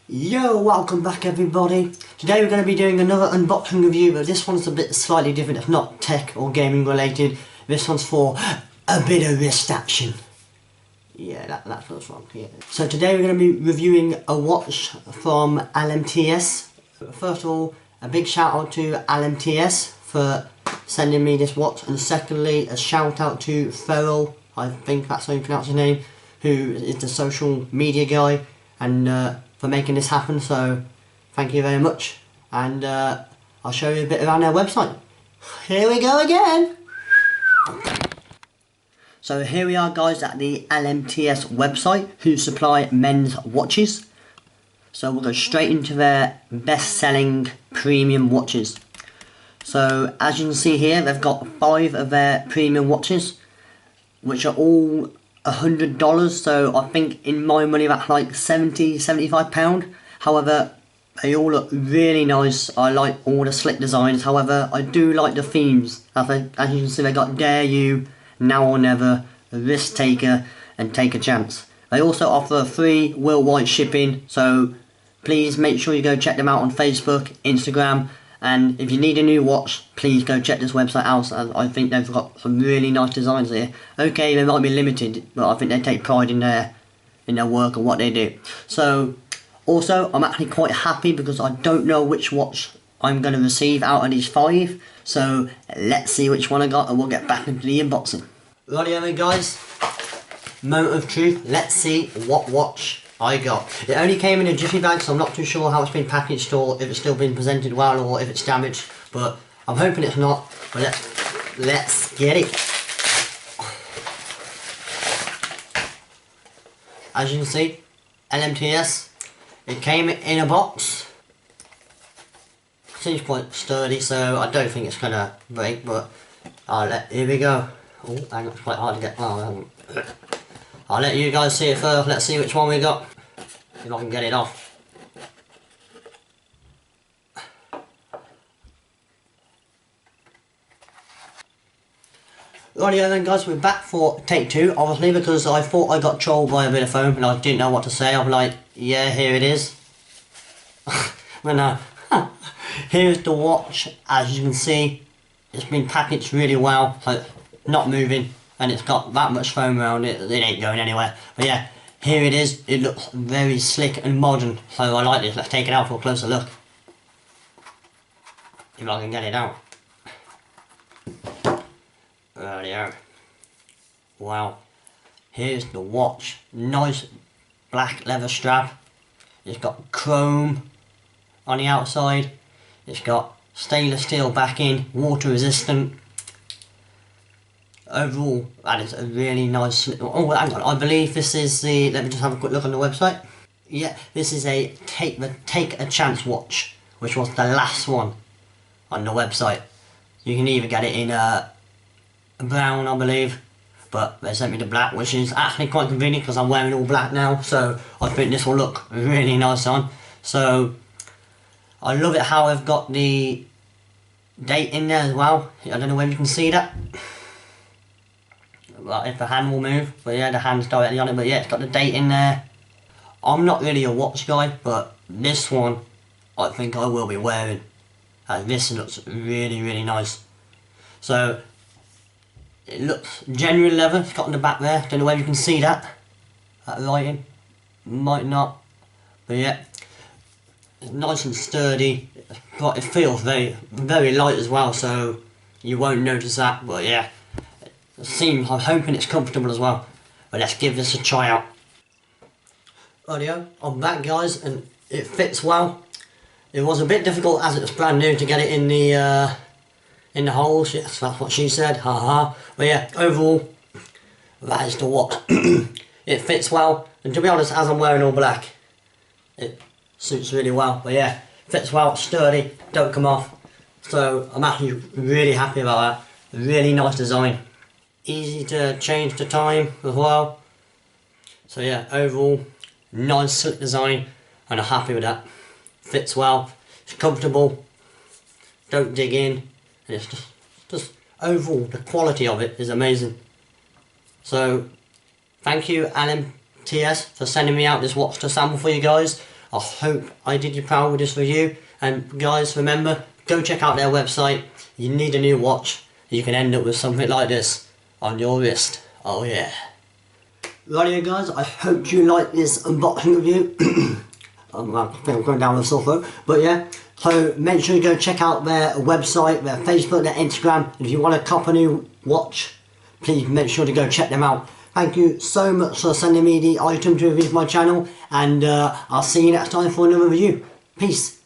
Yo, welcome back everybody. Today we're going to be doing another unboxing review, but this one's a bit slightly different. It's not tech or gaming related. This one's for a bit of wrist action. Yeah, that's what's wrong. Yeah. So today we're going to be reviewing a watch from LMTS. First of all, a big shout out to LMTS for sending me this watch, and secondly, a shout out to Ferrell, I think that's how you pronounce his name, who is the social media guy, and for making this happen. So thank you very much, and I'll show you a bit around their website. Here we go again. So here we are guys at the LMTS website, who supply men's watches. So we'll go straight into their best selling premium watches. So as you can see here, they've got 5 of their premium watches, which are all $100, so I think in my money that's like £75. However, they all look really nice. I like all the slick designs. However, I do like the themes. As you can see, they got Dare You, Now or Never, Risk Taker, and Take a Chance. They also offer free worldwide shipping, so please make sure you go check them out on Facebook, Instagram, and if you need a new watch, please go check this website out. I think they've got some really nice designs here. Okay, they might be limited, but I think they take pride in their work and what they do. So, also, I'm actually quite happy because I don't know which watch I'm going to receive out of these 5. So, let's see which one I got and we'll get back into the unboxing. Righty then guys, moment of truth, let's see what watch I got. It only came in a jiffy bag, so I'm not too sure how it's been packaged or if it's still been presented well or if it's damaged, but I'm hoping it's not. But let's get it. As you can see, LMTS, it came in a box. Seems quite sturdy, so I don't think it's gonna break, but here we go. Oh, hang on, it's quite hard to get. Oh, I'll let you guys see it first. Let's see which one we got. If I can get it off. Rightio then guys, we're back for take 2, obviously, because I thought I got trolled by a bit of foam and I didn't know what to say. I'm like, yeah, here it is. But no. Here's the watch. As you can see, it's been packaged really well, so not moving. And it's got that much foam around it, it ain't going anywhere. But yeah, here it is. It looks very slick and modern, so I like this. Let's take it out for a closer look. If I can get it out. Rightio. Wow. Here's the watch. Nice black leather strap. It's got chrome on the outside. It's got stainless steel backing, water resistant. Overall, that is a really nice. Oh, hang on, I believe this is the. Let me just have a quick look on the website. Yeah, this is a Take a Chance watch, which was the last one on the website. You can either get it in brown, I believe, but they sent me the black, which is actually quite convenient because I'm wearing all black now. So I think this will look really nice on. So I love it how I've got the date in there as well. I don't know whether you can see that. Well, if the hand will move, but yeah, the hand's directly on it, but yeah, it's got the date in there. I'm not really a watch guy, but this one I think I will be wearing. This looks really, really nice. So it looks genuine leather. It's got on the back there. Don't know whether you can see that lighting. Might not, but yeah, it's nice and sturdy. But it feels very, very light as well, so you won't notice that. But yeah. I'm hoping it's comfortable as well, but let's give this a try out. Rightio, I'm back guys, and it fits well. It was a bit difficult as it was brand new to get it in the holes. Yes, that's what she said. Haha. But yeah, overall, that is the watch. It fits well, and to be honest, as I'm wearing all black, it suits really well. But yeah, fits well, sturdy, don't come off. So I'm actually really happy about that. Really nice design. Easy to change the time as well. So yeah, overall, nice slick design, and I'm happy with that. Fits well, it's comfortable, don't dig in, and it's just overall, the quality of it is amazing. So, thank you LMTS for sending me out this watch to sample for you guys. I hope I did you proud with this review. And guys, remember, go check out their website. You need a new watch. You can end up with something like this on your wrist. Oh yeah. Rightio guys, I hope you like this unboxing review. I'm going down the sore throat. But yeah, so make sure you go check out their website, their Facebook, their Instagram. If you want to cop a new watch, please make sure to go check them out. Thank you so much for sending me the item to review for my channel, and I'll see you next time for another review. Peace.